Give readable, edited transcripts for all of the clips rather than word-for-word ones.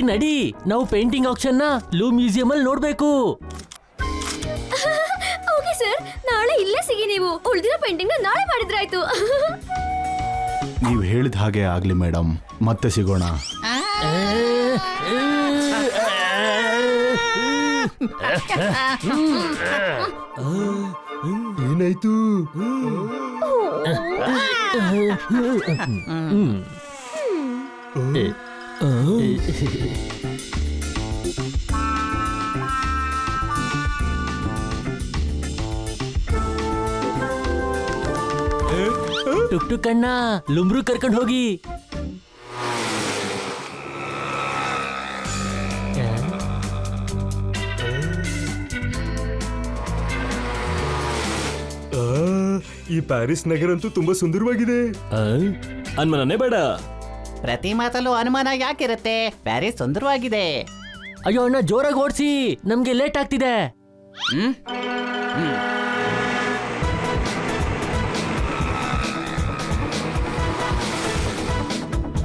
Aunty ನಡಿ, ನಾವು painting action ನ ಲೂ ಮ್ಯೂಸಿಯಂ ಅಲ್ಲಿ ನೋಡ್ಬೇಕು. ಓಕೆ ಸರ್, ನಾಳೆ ಇಲ್ಲೇ ಸಿಗಿ. ನೀವು ಉಳಿದಿರೋ ಪೇಂಟಿಂಗ್ ನಾಳೆ ಮಾಡಿದ್ರಾಯ್ತು. ನೀವು ಹೇಳಿದ ಹಾಗೆ ಆಗ್ಲಿ ಮೇಡಮ್, ಮತ್ತೆ ಸಿಗೋಣ. ಏನಾಯ್ತು? ಟುಕ್ ಟುಕ್ ಅಣ್ಣ, ಲುಮ್ರು ಕರ್ಕೊಂಡು ಹೋಗಿ. ಈ ಪ್ಯಾರಿಸ್ ನಗರ ಅಂತೂ ತುಂಬಾ ಸುಂದರವಾಗಿದೆ. ಅನ್ಮನೇ ಬೇಡ. ಪ್ರತಿ ಮಾತಲ್ಲೂ ಅನುಮಾನ ಯಾಕಿರುತ್ತೆ? ಪ್ಯಾರಿಸ್ ಸುಂದರವಾಗಿದೆ. ಅಯ್ಯೋ ಅಣ್ಣ, ಜೋರಾಗಿ ಓಡಿಸಿ, ನಮ್ಗೆ ಲೇಟ್ ಆಗ್ತಿದೆ.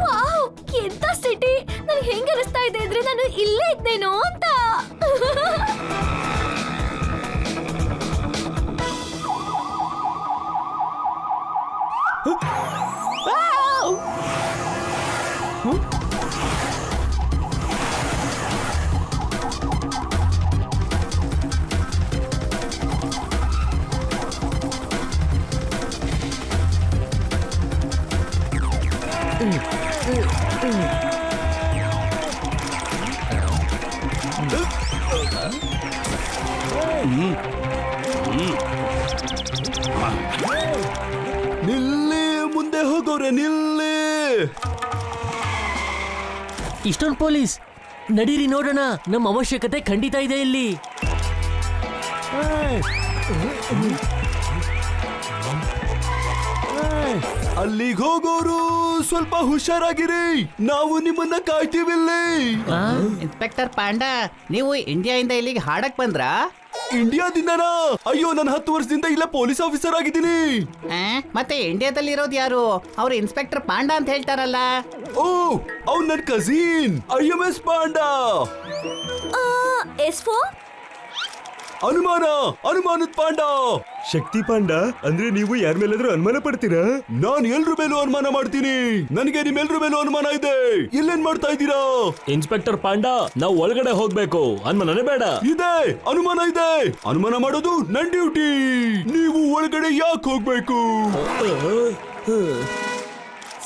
ವಾವ್, ಎಂತ ಸಿಟಿ! ನನಗೆ ಹೆಂಗ ಅನಿಸ್ತಾ ಇದೆ ಅಂದ್ರೆ ನಾನು ಇಲ್ಲೇ ಇದ್ದೇನೋ ಅಂತ. ನಿಲ್ಲಿ, ಮುಂದೆ ಹೋಗೋರೆ ನಿಲ್ಲಿ. ಇಷ್ಟೊಂದು ಪೊಲೀಸ್, ನಡೀರಿ ನೋಡೋಣ. ನಮ್ಮ ಅವಶ್ಯಕತೆ ಖಂಡಿತ ಇದೆ ಇಲ್ಲಿ. ಅಲ್ಲಿಗೆ ಹೋಗೋರು ಸ್ವಲ್ಪ ಹುಷಾರಾಗಿರಿ, ನಾವು ನಿಮ್ಮನ್ನ ಕಾಯ್ತೀವಿಲ್ಲಿ. ಇನ್ಸ್ಪೆಕ್ಟರ್ ಪಾಂಡಾ, ನೀವು ಇಂಡಿಯಾದಿಂದ ಇಲ್ಲಿಗೆ ಹಾಡಕ್ ಬಂದ್ರಾ? ಇಂಡಿಯಾದಿಂದನಾ? ಅಯ್ಯೋ, ನಾನು 10 ವರ್ಷದಿಂದ ಇಲ್ಲ ಪೊಲೀಸ್ ಆಫೀಸರ್ ಆಗಿದ್ದೀನಿ. ಮತ್ತೆ ಇಂಡಿಯಾದಲ್ಲಿ ಇರೋದು ಯಾರು? ಅವ್ರು ಇನ್ಸ್ಪೆಕ್ಟರ್ ಪಾಂಡಾ ಅಂತ ಹೇಳ್ತಾರಲ್ಲ. ಓ, ಅವ್ನು ನನ್ನ ಕಸಿನ್ IMS ಪಾಂಡಾ. ಎಸ್4 ಅನುಮಾನದ ಪಾಂಡಾ. ಶಕ್ತಿ ಪಾಂಡಾ ಅಂದ್ರೆ ನೀವು ಯಾರ ಮೇಲಾದ್ರೂ ಅನುಮಾನ ಪಡ್ತೀರಾ? ನಾನು ಎಲ್ರ ಮೇಲೂ ಅನುಮಾನ ಮಾಡ್ತೀನಿ. ನನಗೆ ನಿಮ್ಮೆಲ್ರ ಮೇಲೂ ಅನುಮಾನ ಇದೆ. ಇಲ್ಲೇನ್ ಮಾಡ್ತಾ ಇದ್ದೀರಾ? ಇನ್ಸ್ಪೆಕ್ಟರ್ ಪಾಂಡಾ, ನಾವು ಒಳಗಡೆ ಹೋಗ್ಬೇಕು. ಅನ್ಮನೇ ಬೇಡ. ಇದೆ, ಅನುಮಾನ ಇದೆ. ಅನುಮಾನ ಮಾಡೋದು ನನ್ ಡ್ಯೂಟಿ. ನೀವು ಒಳಗಡೆ ಯಾಕೆ ಹೋಗ್ಬೇಕು?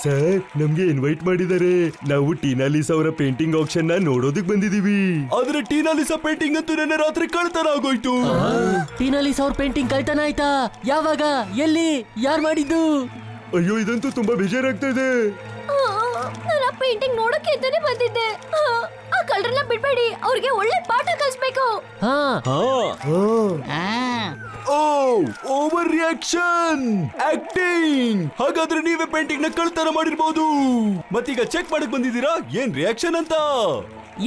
ಸರ್, ನಮ್ಗೆ ಇನ್ವೈಟ್ ಮಾಡಿದ್ದಾರೆ. ನಾವು ಟೀನಾಲಿಸ್ ಅವರ ಪೇಂಟಿಂಗ್ ಆಕ್ಷನ್ ನ ನೋಡೋದಕ್ ಬಂದಿದೀವಿ. ಆದ್ರೆ ಟೀನಾಲಿಸ್ ಪೇಂಟಿಂಗ್ ಅಂತೂ ನೆನ್ನೆ ರಾತ್ರಿ ಕಳ್ತನ ಆಗೋಯ್ತು. ಟೀನಾಲಿಸ್ ಅವ್ರ ಪೇಂಟಿಂಗ್ ಕಳ್ತನ ಆಯ್ತಾ? ಯಾವಾಗ? ಎಲ್ಲಿ? ಯಾರ್ ಮಾಡಿದ್ದು? ಅಯ್ಯೋ, ಇದಂತೂ ತುಂಬಾ ಬೇಜಾರಾಗ್ತಾ ಇದೆ. ನಾನು ಆ ಪೇಂಟಿಂಗ್ ನೋಡಕ್ಕೆ ಅಂತಾನೆ ಬಂದಿದ್ದೆ. ಆ ಕಳ್ಳರನ್ನ ಬಿಡ್ಬೇಡಿ, ಅವ್ರಿಗೆ ಒಳ್ಳೆ ಪಾಠ ಕಲಿಸ್ಬೇಕು. ಹಾ, ಓ, ಓವರ್ ರಿಯಾಕ್ಷನ್ ಆಕ್ಟಿಂಗ್. ಹಾಗಾದ್ರೆ ನೀವೇ ಪೇಂಟಿಂಗ್ ನ ಕಳ್ತನ ಮಾಡಿರ್ಬೋದು. ಮತ್ತೀಗ ಚೆಕ್ ಮಾಡಕ್ ಬಂದಿದ್ದೀರಾ ಏನ್ ರಿಯಾಕ್ಷನ್ ಅಂತ?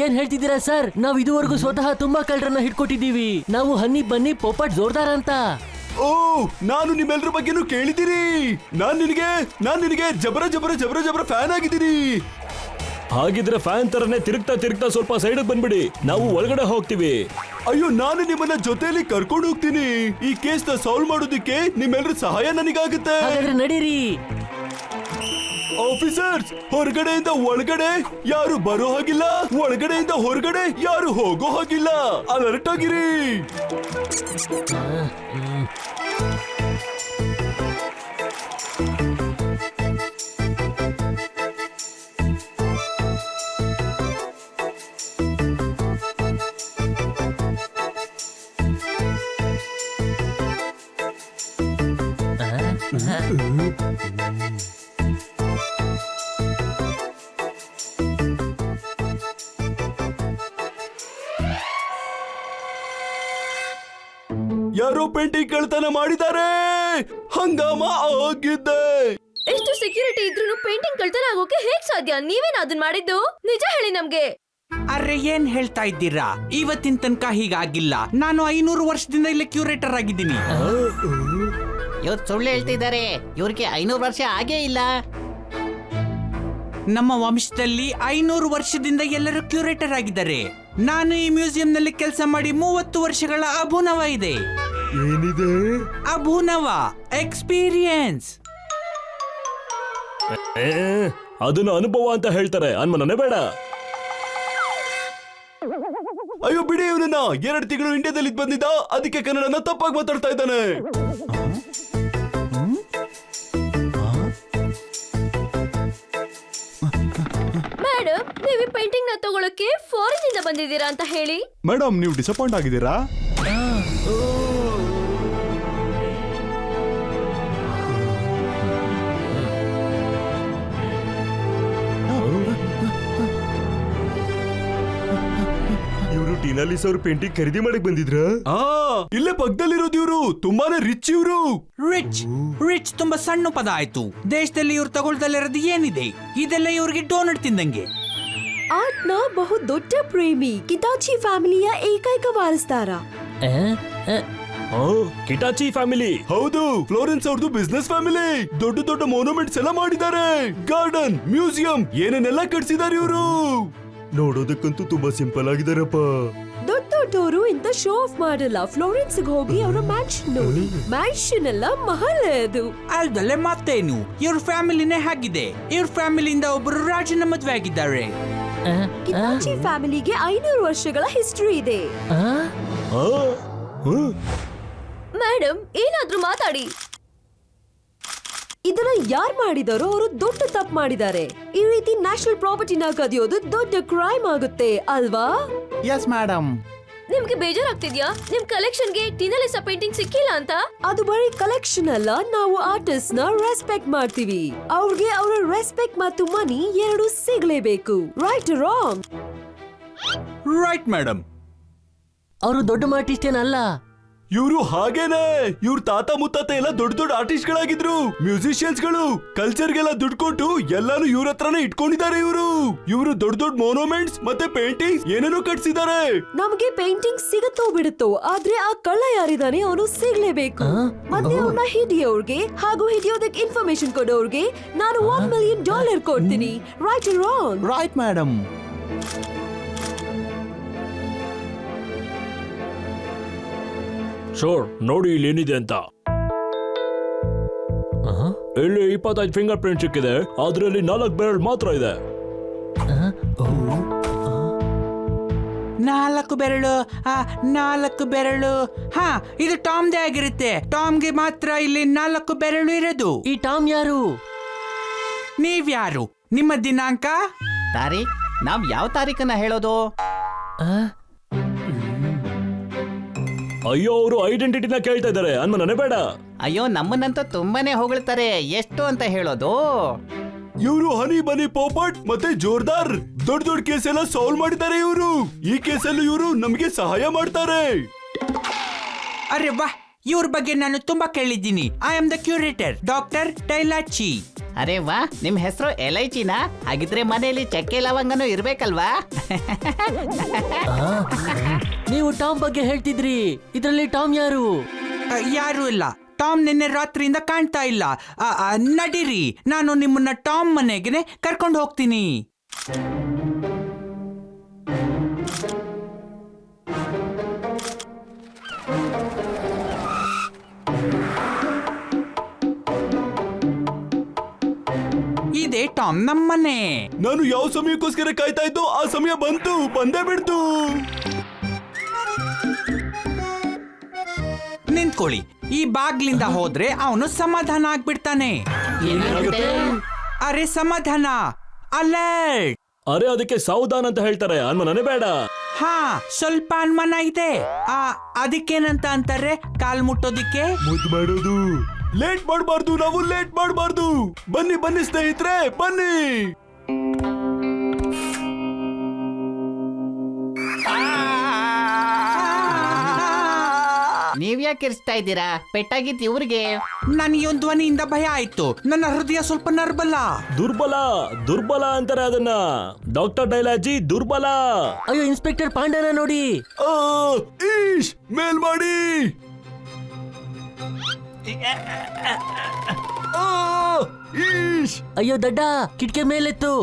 ಏನ್ ಹೇಳ್ತಿದ್ದೀರಾ ಸರ್? ನಾವು ಇದುವರೆಗೂ ಸ್ವತಃ ತುಂಬಾ ಕಳ್ಳರನ್ನ ಹಿಡ್ಕೊಟ್ಟಿದ್ದೀವಿ. ನಾವು ಹನ್ನಿ ಬನ್ನಿ ಪೋಪಟ್ ಜೋರ್ದಾರ ಅಂತ. ಓ, ನಾನು ನಿಮ್ಮೆಲ್ಲರ ಬಗ್ಗೆನೂ ಕೇಳಿದ್ದೀರಿ. ನಾನ್ ನಿನಗೆ ಜಬರ ಜಬರ ಜಬರ ಜಬರ ಫ್ಯಾನ್ ಆಗಿದ್ದೀನಿ. ಹಾಗಿದ್ರೆ ಫ್ಯಾನ್ ತರನೇ ತಿರುಗ್ತಾ ಸ್ವಲ್ಪ ಸೈಡ್ ಬಂದ್ಬಿಡಿ, ನಾವು ಒಳಗಡೆ ಹೋಗ್ತೀವಿ. ಅಯ್ಯೋ, ನಾನು ನಿಮ್ಮನ್ನ ಜೊತೆಯಲ್ಲಿ ಕರ್ಕೊಂಡು ಹೋಗ್ತೀನಿ. ಈ ಕೇಸ್ ನ ಸಾಲ್ವ್ ಮಾಡೋದಕ್ಕೆ ನಿಮ್ಮೆಲ್ಲರ ಸಹಾಯ ನನಗಾಗುತ್ತೆ. ಹಾಗಾದ್ರೆ ನಡೀರಿ. ಆಫೀಸರ್ಸ್, ಹೊರಗಡೆಯಿಂದ ಒಳಗಡೆ ಯಾರು ಬರೋ ಹಾಗಿಲ್ಲ, ಒಳಗಡೆಯಿಂದ ಹೊರಗಡೆ ಯಾರು ಹೋಗೋ ಹಾಗಿಲ್ಲ. ಅಲರ್ಟ್ ಆಗಿರಿ. ಯಾರೋ ಪೇಂಟಿಂಗ್ ಕಳ್ತನ ಮಾಡಿದ್ದಾರೆ. ಹಂಗಾಮ ಆಗಿದ್ದೆ. ಎಷ್ಟು ಸೆಕ್ಯೂರಿಟಿ ಇದ್ರೂ ಪೇಂಟಿಂಗ್ ಕಳ್ತನ ಆಗೋಕೆ ಹೇಗ್ ಸಾಧ್ಯ? ನೀವೇನ ಅದನ್ನ ಮಾಡಿದ್ದು? ನಿಜ ಹೇಳಿ ನಮ್ಗೆ. ಅರೆ, ಏನ್ ಹೇಳ್ತಾ ಇದ್ದೀರಾ? ಇವತ್ತಿನ ತನಕ ಹೀಗಾಗಿಲ್ಲ. ನಾನು 500 ವರ್ಷದಿಂದ ಇಲ್ಲಿ ಕ್ಯೂರೇಟರ್ ಆಗಿದ್ದೀನಿ. ಇವ್ರು ಸುಳ್ಳು ಹೇಳ್ತಿದ್ದಾರೆ. ಇವ್ರಿಗೆ 500 ವರ್ಷ ಆಗೇ ಇಲ್ಲ. ನಮ್ಮ ವಂಶದಲ್ಲಿ 500 ವರ್ಷದಿಂದ ಎಲ್ಲರೂ ಕ್ಯೂರೇಟರ್ ಆಗಿದ್ದಾರೆ. ನಾನು ಈ ಮ್ಯೂಸಿಯಂನಲ್ಲಿ ಕೆಲಸ ಮಾಡಿ 30 ವರ್ಷಗಳ ಅಭಿನವ ಇದೆ. ಏನಿದೆ? ಅಭಿನವ ಎಕ್ಸ್ಪೀರಿಯನ್ಸ್. ಅದನ್ನ ಅನುಭವ ಅಂತ ಹೇಳ್ತಾರೆ, ಅನ್ಮನನೇ ಬೇಡ. ಅಯ್ಯೋ ಬಿಡಿ ಇವನನ್ನ. 2 ತಿಂಗಳು ಇಂಡಿಯಾದಲ್ಲಿ ಬಂದಿದ್ದ, ಅದಕ್ಕೆ ಕನ್ನಡನ ತಪ್ಪಾಗಿ ಮಾತಾಡ್ತಾ ಇದ್ದಾನೆ. ಮೇಡಮ್, ನೀವು ಈ ಪೇಂಟಿಂಗ್ ನ ತಗೊಳಕ್ಕೆ ಫಾರಿನ್ ಇಂದ ಬಂದಿದ್ದೀರಾ ಅಂತ ಹೇಳಿ. ಮೇಡಮ್ ನೀವು ಡಿಸಪಾಯಿಂಟ್ ಆಗಿದ್ದೀರಾ? ಇವರು ಟೀನಾಲಿಸ್ ಅವ್ರ ಪೇಂಟಿಂಗ್ ಖರೀದಿ ಮಾಡಕ್ ಬಂದಿದ್ರ? ಇಲ್ಲೇ ಪಕ್ಕದಲ್ಲಿರೋದು ಇವರು. ತುಂಬಾನೇ ರಿಚ್ ಇವರು. ರಿಚ್ ತುಂಬಾ ಸಣ್ಣ ಪದ ಆಯ್ತು. ದೇಶದಲ್ಲಿ ಇವ್ರು ತಗೊಳ್ದಲ್ಲಿರೋದು ಏನಿದೆ? ಇದೆಲ್ಲ ಇವ್ರಿಗೆ ಡೋನಟ್ ತಿಂದಂಗೆ. ಆರ್ಟ್ನ ಬಹು ದೊಡ್ಡ ಪ್ರೇಮಿ ಕಿತಾಚಿ ಫ್ಯಾಮಿಲಿಯ ಏಕೈಕ ವಾರಸ್ದಾರ. ಕಿಟಾಚಿ ಫ್ಯಾಮಿಲಿ. ಹೌದು, ಫ್ಲೋರೆನ್ಸ್ ಅವ್ರದ್ದು ಬಿಸ್ನೆಸ್ ಫ್ಯಾಮಿಲಿ. ದೊಡ್ಡ ದೊಡ್ಡ ಮೊನ್ಯುಮೆಂಟ್ಸ್ ಎಲ್ಲ ಮಾಡಿದ್ದಾರೆ. ಗಾರ್ಡನ್, ಮ್ಯೂಸಿಯಂ ಏನೇನೆಲ್ಲ ಕಟ್ಸಿದ್ದಾರೆ ಇವರು. ನೋಡೋದಕ್ಕಂತೂ ತುಂಬಾ ಸಿಂಪಲ್ ಆಗಿದಾರಪ್ಪ. ದೊಡ್ಡ ದೊಡ್ಡವರು ಇಂತ ಶೋ ಆಫ್ ಮಾಡಲ್ಲ. ಫ್ಲೋರೆನ್ಸ್ ಹೋಗಿ ಅವರ ಮ್ಯಾನ್ಷನ್ ನೋಡಿ. ಮ್ಯಾನ್ಷನ್ ಎಲ್ಲ ಮಹಲ್ ಅದು. ಅಲ್ದಲ್ಲೇ ಮತ್ತೇನು, ಇವ್ರ ಫ್ಯಾಮಿಲಿನೇ ಆಗಿದೆ. ಇವ್ರ ಫ್ಯಾಮಿಲಿಯಿಂದ ಒಬ್ಬರು ರಾಜನ ಮದ್ವೆ ಆಗಿದ್ದಾರೆ. ಕಿತಾಚಿ ಫ್ಯಾಮಿಲಿಗೆ 500 ವರ್ಷಗಳ ಹಿಸ್ಟರಿ ಇದೆ. ಮೇಡಮ್, ಏನಾದ್ರೂ ಮಾತಾಡಿ. ಇದನ್ನ ಯಾರ್ ಮಾಡಿದಾರೋ ಅವರು ದೊಡ್ಡ ತಪ್ಪು ಮಾಡಿದ್ದಾರೆ. ಈ ರೀತಿ ನ್ಯಾಷನಲ್ ಪ್ರಾಪರ್ಟಿನ ಕದಿಯೋದು ದೊಡ್ಡ ಕ್ರೈಮ್ ಆಗುತ್ತೆ ಅಲ್ವಾ? Yes madam. ನಿಮ್ಗೆ ಬೇಜಾರಾಗ್ತಿದ್ಯಾ ನಿಮ್ ಕಲೆಕ್ಷನ್ಗೆ ಟೀನಾಲಿಸಾ ಪೇಂಟಿಂಗ್ ಸಿಕ್ಕಿಲ್ಲ ಅಂತ? ಅದು ಬರೀ ಕಲೆಕ್ಷನ್ ಅಲ್ಲ, ನಾವು ಆರ್ಟಿಸ್ಟ್ ನ ರೆಸ್ಪೆಕ್ಟ್ ಮಾಡ್ತೀವಿ. ಅವ್ರಿಗೆ ಅವರ ರೆಸ್ಪೆಕ್ಟ್ ಮತ್ತು ಮನಿ ಎರಡು ಸಿಗ್ಲೇಬೇಕು. Right wrong? Right madam. ಅವರು ದೊಡ್ಡ ಆರ್ಟಿಸ್ಟ್ ಏನಲ್ಲ. ಇವರು ಹಾಗೇನೆ. ಇವ್ರ ತಾತ ಮುತ್ತಾತ ಎಲ್ಲ ದೊಡ್ಡ ದೊಡ್ಡ ಆರ್ಟಿಸ್ಟ್ ಗಳಾಗಿದ್ರು, ಮ್ಯೂಸಿಷಿಯನ್ಸ್ ಗಳು. ಕಲ್ಚರ್ಗೆಲ್ಲ ದುಡ್ಡು ಕೊಟ್ಟು ಎಲ್ಲಾನು ಇವ್ರ ಹತ್ರನೇ ಇಟ್ಕೊಂಡಿದ್ದಾರೆ ಇವರು. ಇವರು ದೊಡ್ಡ ದೊಡ್ಡ ಮೊನ್ಯುಮೆಂಟ್ಸ್ ಮತ್ತೆ ಪೇಂಟಿಂಗ್ಸ್ ಏನೇನೋ ಕಟ್ಸಿದ್ದಾರೆ. ನಮ್ಗೆ ಪೇಂಟಿಂಗ್ ಸಿಗುತ್ತೋ ಬಿಡುತ್ತೋ, ಆದ್ರೆ ಆ ಕಳ್ಳ ಯಾರಿದಾನೆ ಅವನು ಸಿಗ್ಲೇಬೇಕು. ಮತ್ತೆ ಅವ್ರನ್ನ ಹಿಡಿಯೋರ್ಗೆ ಹಾಗೂ ಹಿಡಿಯೋದಕ್ಕೆ ಇನ್ಫಾರ್ಮೇಶನ್ ಕೊಡೋರ್ಗೆ ನಾನು $1 million ಕೊಡ್ತೀನಿ. Right wrong? Right madam. Sure, ನೋಡಿ ಇಲ್ಲಿ ಏನಿದೆ ಅಂತ. ಇಲ್ಲಿ 25 ಫಿಂಗರ್ ಪ್ರಿಂಟ್ ಸಿಕ್ಕಿದೆ. ಅದ್ರಲ್ಲಿ 4 ಬೆರಳು ಮಾತ್ರ ಇದೆ. 4 ಬೆರಳು. 4 ಬೆರಳು. ಹಾ, ಇದು ಟಾಮ್ದೇ ಆಗಿರುತ್ತೆ. ಟಾಮ್ಗೆ ಮಾತ್ರ ಇಲ್ಲಿ 4 ಬೆರಳು ಇರೋದು. ಈ ಟಾಮ್ ಯಾರು? ನೀವ್ಯಾರು? ನಿಮ್ಮ ದಿನಾಂಕ? ತಾರೀಖ್? ನಾವ್ ಯಾವ ತಾರೀಖನ್ನ ಹೇಳೋದು? ಅಯ್ಯೋ, ಅವರು ಐಡೆಂಟಿಟಿನ ಕೇಳ್ತಾ ಇದ್ದಾರೆ, ಅನ್ಮನನೇ ಬೇಡ. ಅಯ್ಯೋ, ನಮ್ಮನ್ನಂತೂ ತುಂಬಾನೇ ಹೊಗಳ್ತಾರೆ. ಎಷ್ಟು ಅಂತ ಹೇಳೋದು? ಇವರು ಹನಿ ಬನಿ ಪೋಪಟ್ ಮತ್ತೆ ಜೋರ್ದಾರ್ ದೊಡ್ಡ ದೊಡ್ಡ ಕೇಸ್ ಎಲ್ಲ ಸಾಲ್ವ್ ಮಾಡಿದ್ದಾರೆ ಇವರು. ಈ ಕೇಸಲ್ಲಿ ಇವರು ನಮಗೆ ಸಹಾಯ ಮಾಡ್ತಾರೆ. ಅರೆ ವಾ, ಇವ್ರ ಬಗ್ಗೆ ನಾನು ತುಂಬಾ ಕೇಳಿದ್ದೀನಿ. I am the curator, doctor ಟೈಲಾಚಿ. ಅರೆ ವಾ, ನಿಮ್ ಹೆಸರು ಎಲೈಚಿನಾ? ಹಾಗಿದ್ರೆ ಮನೆಯಲ್ಲಿ ಚಕ್ಕೆ ಲವಂಗನೂ ಇರ್ಬೇಕಲ್ವಾ? ನೀವು ಟಾಮ್ ಬಗ್ಗೆ ಹೇಳ್ತಿದ್ರಿ. ಇದರಲ್ಲಿ ಟಾಮ್ ಯಾರು? ಯಾರು ಇಲ್ಲ. ಟಾಮ್ ನಿನ್ನೆ ರಾತ್ರಿಯಿಂದ ಕಾಣ್ತಾ ಇಲ್ಲ. ನಡೀರಿ, ನಾನು ನಿಮ್ಮನ್ನ ಟಾಮ್ ಮನೆಗೆ ಕರ್ಕೊಂಡು ಹೋಗ್ತೀನಿ. ಇದೇ ಟಾಮ್ ನಮ್ಮನೆ. ನಾನು ಯಾವ ಸಮಯಕ್ಕೋಸ್ಕರ ಕಾಯ್ತಾ ಇದ್ದು ಆ ಸಮಯ ಬಂತು, ಬಂದೇ ಬಿಡ್ತು. ನಿಂತ್ಕೊಳ್ಳಿ. ಈ ಬಾಗ್ಲಿಂದ ಹೋದ್ರೆ ಅವನು ಸಮಾಧಾನ ಆಗ್ಬಿಡ್ತಾನೆ. ಅರೆ ಸಮಾಧಾನ, ಅಲರ್ಟ್. ಅರೆ, ಅದಕ್ಕೆ ಸಾವಧಾನ ಅಂತ ಹೇಳ್ತಾರೆ, ಅನ್ಮನನೇ ಬೇಡ. ಹಾ, ಸ್ವಲ್ಪ ಅನುಮಾನ ಇದೆ. ಅದಕ್ಕೇನಂತ ಅಂತಾರೆ? ಕಾಲ್ ಮುಟ್ಟೋದಿಕ್ಕೆ. ಮುದ್ದು ಮಾಡೋದು. ಲೇಟ್ ಮಾಡಬಾರ್ದು, ನಾವು ಲೇಟ್ ಮಾಡಬಾರ್ದು. ಬನ್ನಿ ಬನ್ನಿ ಸ್ನೇಹಿತರೆ, ಬನ್ನಿ. ನೀವ್ಯಾಕೆ ಇರಿಸ್ತಾ ಇದ್ದೀರಾ? ಪೆಟ್ಟಾಗಿತ್ತು ಇವ್ರಿಗೆ. ನನಗೆ ಒಂದು ಧ್ವನಿಯಿಂದ ಭಯ ಆಯ್ತು. ನನ್ನ ಹೃದಯ ಸ್ವಲ್ಪ ನರ್ಬಲ. ದುರ್ಬಲ ಅಂತಾರೆ ಅದನ್ನ. ಡಾಕ್ಟರ್ ಟೈಲಾಚಿ ದುರ್ಬಲ. ಅಯ್ಯೋ, ಇನ್ಸ್ಪೆಕ್ಟರ್ ಪಾಂಡನ ನೋಡಿ. ಈಶ್, ಮೇಲ್ ಮಾಡಿ. ಈಶ್ ಫಿನಿಶ್. ಅಯ್ಯೋ ದಡ್ಡ, ಕಿಟಕಿ ಮೇಲೆತ್ತು.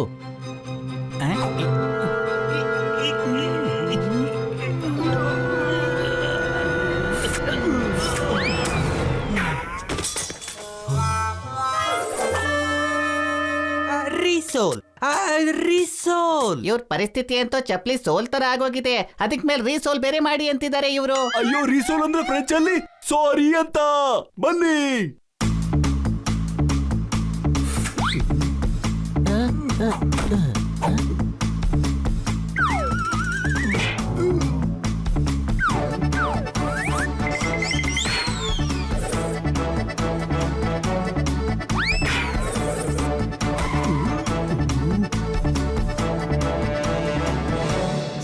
ರೀಸೋಲ್ ರೀಸೋಲ್. ಇವ್ರ ಪರಿಸ್ಥಿತಿ ಅಂತೂ ಚಪ್ಲಿ ಸೋಲ್ ತರ ಆಗೋಗಿದೆ. ಅದಕ್ ಮೇಲೆ ರೀಸೋಲ್ ಬೇರೆ ಮಾಡಿ ಅಂತಿದ್ದಾರೆ ಇವರು. ಅಯ್ಯೋ, ರೀಸೋಲ್ ಅಂದ್ರೆ ಫ್ರೆಂಚ್ ಅಲ್ಲಿ ಸಾರಿ ಅಂತ. ಬನ್ನಿ.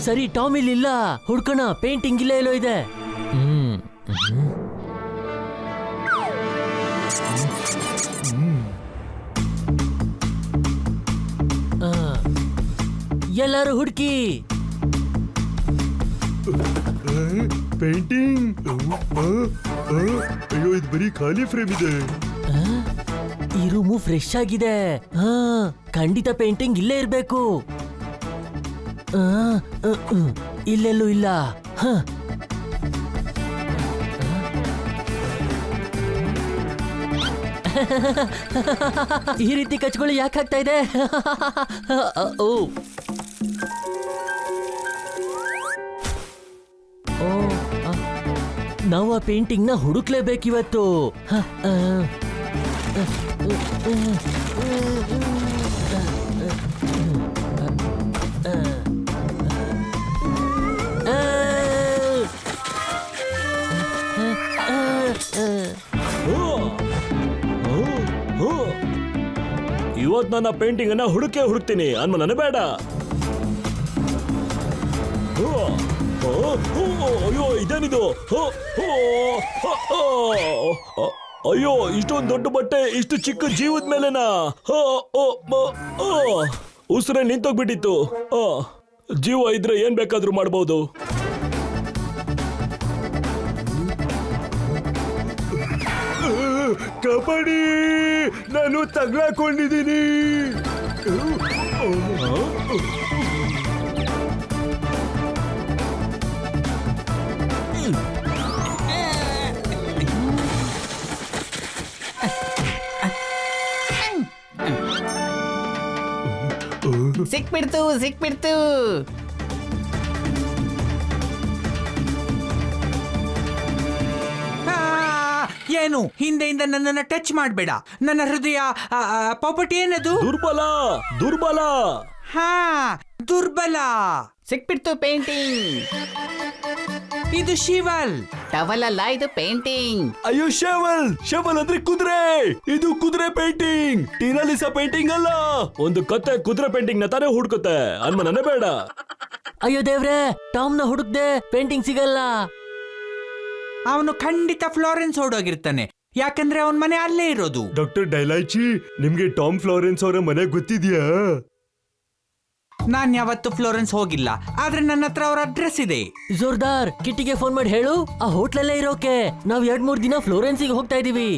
ಸರಿ, ಟಾಮ್ ಇಲ್ಲಿಲ್ಲ. ಹುಡ್ಕೋಣ, ಪೇಂಟಿಂಗ್ ಇಲ್ಲೇ ಎಲ್ಲೋ ಇದೆ. ಎಲ್ಲರೂ ಹುಡುಕಿ. ಪೇಂಟಿಂಗ್. ಅಯ್ಯೋ, ಇದು ಬರೀ ಖಾಲಿ ಫ್ರೇಮ್ ಇದೆ. ಈ ರೂಮು ಫ್ರೆಶ್ ಆಗಿದೆ. ಖಂಡಿತ ಪೇಂಟಿಂಗ್ ಇಲ್ಲೇ ಇರ್ಬೇಕು. ಇಲ್ಲೆಲ್ಲೂ ಇಲ್ಲ. ಈ ರೀತಿ ಕಚ್ಗಳು ಯಾಕೆ ಆಗ್ತಾ ಇದೆ? ಓ ನಾವು ಆ ಪೇಂಟಿಂಗ್ ನ ಹುಡುಕ್ಲೇಬೇಕಿವತ್ತು. ಇವತ್ ನನ್ನ ಪೇಂಟಿಂಗ್ ಅನ್ನ ಹುಡುಕ್ತೀನಿ ಅನ್ಮನ ಬೇಡ. ಅಯ್ಯೋ, ಇದೇನಿದು? ಅಯ್ಯೋ, ಇಷ್ಟೊಂದು ದೊಡ್ಡ ಬಟ್ಟೆ ಇಷ್ಟು ಚಿಕ್ಕ ಜೀವದ ಮೇಲೆನಾ? ಉಸಿರೇ ನಿಂತೋಗ್ಬಿಟ್ಟಿತ್ತು. ಜೀವ ಇದ್ರೆ ಏನ್ ಬೇಕಾದ್ರೂ ಮಾಡ್ಬೋದು. ಕಾಪಾಡಿ, ನಾನು ತಗ್ಲಾಕೊಂಡಿದ್ದೀನಿ. ಸಿಕ್ಬಿಡ್ತು. ಏನು ಹಿಂದೆಯಿಂದ ನನ್ನನ್ನು ಟಚ್ ಮಾಡಬೇಡ. ನನ್ನ ಹೃದಯ ಪಾಪಟ್ ಏನದು? ದುರ್ಬಲ. ಹಾ, ದುರ್ಬಲ. ಸಿಕ್ಬಿಡ್ತು ಪೇಂಟಿಂಗ್. ಇದು ಶಿವಲ್. ಟವಲ್ ಅಲ್ಲ, ಇದು ಪೇಂಟಿಂಗ್. ಅಯ್ಯೋ, ಶವಲ್ ಅಂದ್ರೆ ಕುದುರೆ. ಇದು ಕುದುರೆ ಪೇಂಟಿಂಗ್, ಟೀನಾಲಿಸಾ ಪೇಂಟಿಂಗ್ ಅಲ್ಲ. ಒಂದು ಕತ್ತೆ ಕುದುರೆ ಪೇಂಟಿಂಗ್ ನ ತಾನೇ ಹುಡುಕುತ್ತೆ ಅನ್ಮನೇ ಬೇಡ. ಅಯ್ಯೋ ದೇವ್ರೆ, ಟಾಮ್ ನ ಹುಡುಕ್ದೆ, ಪೇಂಟಿಂಗ್ ಸಿಗಲ್ಲ. ಅವನು ಖಂಡಿತ ಫ್ಲೋರೆನ್ಸ್ ಹೊರಡೋಗಿರ್ತಾನೆ, ಯಾಕಂದ್ರೆ ಅವನ ಮನೆ ಅಲ್ಲೇ ಇರೋದು. ಡಾಕ್ಟರ್ ಡೈಲೈಚಿ, ನಿಮ್ಗೆ ಟಾಮ್ ಫ್ಲೋರೆನ್ಸ್ ಅವರ ಮನೆ ಗೊತ್ತಿದ್ಯಾ? ನಾನ್ ಯಾವತ್ತು ಫ್ಲೋರೆನ್ಸ್ ಹೋಗಿಲ್ಲ, ಆದ್ರೆ ನನ್ನ ಹತ್ರ ಅವ್ರ ಅಡ್ರೆಸ್ ಇದೆ. ಜೋರ್ದಾರ್, ಕಿಟ್ಟಿಗೆ ಫೋನ್ ಮಾಡಿ ಹೇಳು, ಆ ಹೋಟ್ಲಲ್ಲೇ ಇರೋಕೆ. ನಾವ್ 2-3 ದಿನ ಫ್ಲೋರೆನ್ಸಿಗೆ ಹೋಗ್ತಾ ಇದೀವಿ.